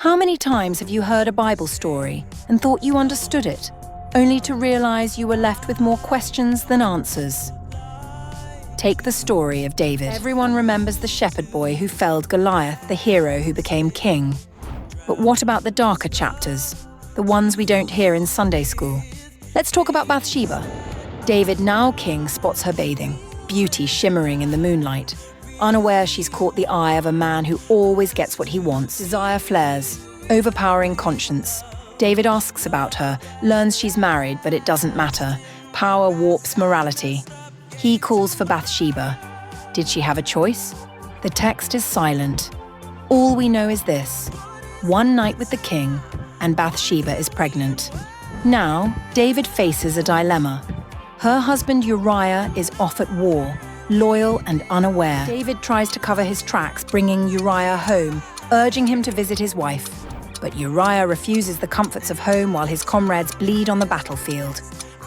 How many times have you heard a Bible story and thought you understood it, only to realize you were left with more questions than answers? Take the story of David. Everyone remembers the shepherd boy who felled Goliath, the hero who became king. But what about the darker chapters, the ones we don't hear in Sunday school? Let's talk about Bathsheba. David, now king, spots her bathing, beauty shimmering in the moonlight. Unaware she's caught the eye of a man who always gets what he wants. Desire flares, overpowering conscience. David asks about her, learns she's married, but it doesn't matter. Power warps morality. He calls for Bathsheba. Did she have a choice? The text is silent. All we know is this: one night with the king, and Bathsheba is pregnant. Now, David faces a dilemma. Her husband Uriah is off at war, loyal and unaware. David tries to cover his tracks, bringing Uriah home, urging him to visit his wife. But Uriah refuses the comforts of home while his comrades bleed on the battlefield.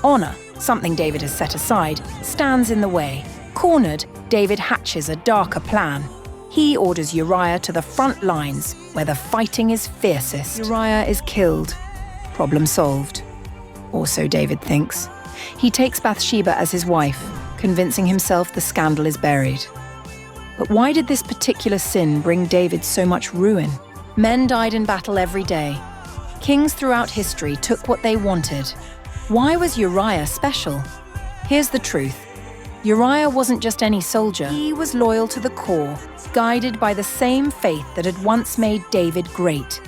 Honor, something David has set aside, stands in the way. Cornered, David hatches a darker plan. He orders Uriah to the front lines, where the fighting is fiercest. Uriah is killed. Problem solved. Or so David thinks. He takes Bathsheba as his wife, convincing himself the scandal is buried. But why did this particular sin bring David so much ruin? Men died in battle every day. Kings throughout history took what they wanted. Why was Uriah special? Here's the truth. Uriah wasn't just any soldier. He was loyal to the core, guided by the same faith that had once made David great.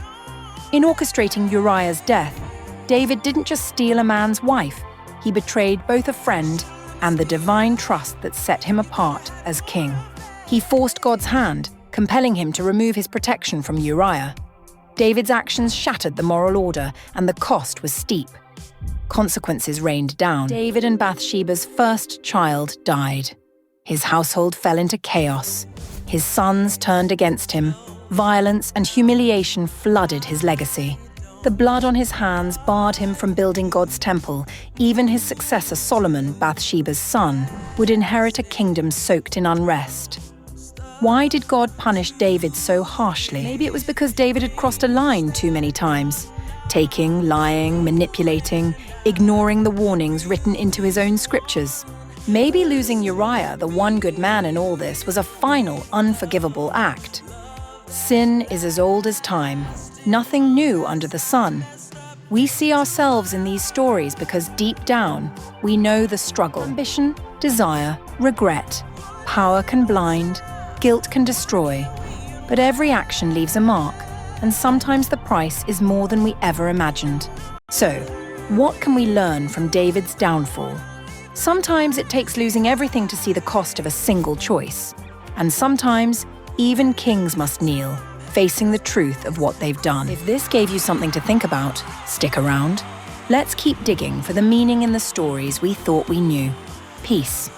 In orchestrating Uriah's death, David didn't just steal a man's wife. He betrayed both a friend and the divine trust that set him apart as king. He forced God's hand, compelling him to remove his protection from Uriah. David's actions shattered the moral order, and the cost was steep. Consequences rained down. David and Bathsheba's first child died. His household fell into chaos. His sons turned against him. Violence and humiliation flooded his legacy. The blood on his hands barred him from building God's temple. Even his successor Solomon, Bathsheba's son, would inherit a kingdom soaked in unrest. Why did God punish David so harshly? Maybe it was because David had crossed a line too many times. Taking, lying, manipulating, ignoring the warnings written into his own scriptures. Maybe losing Uriah, the one good man in all this, was a final, unforgivable act. Sin is as old as time. Nothing new under the sun. We see ourselves in these stories because deep down, we know the struggle. Ambition, desire, regret. Power can blind, guilt can destroy. But every action leaves a mark, and sometimes the price is more than we ever imagined. So, what can we learn from David's downfall? Sometimes it takes losing everything to see the cost of a single choice. And sometimes, even kings must kneel, facing the truth of what they've done. If this gave you something to think about, stick around. Let's keep digging for the meaning in the stories we thought we knew. Peace.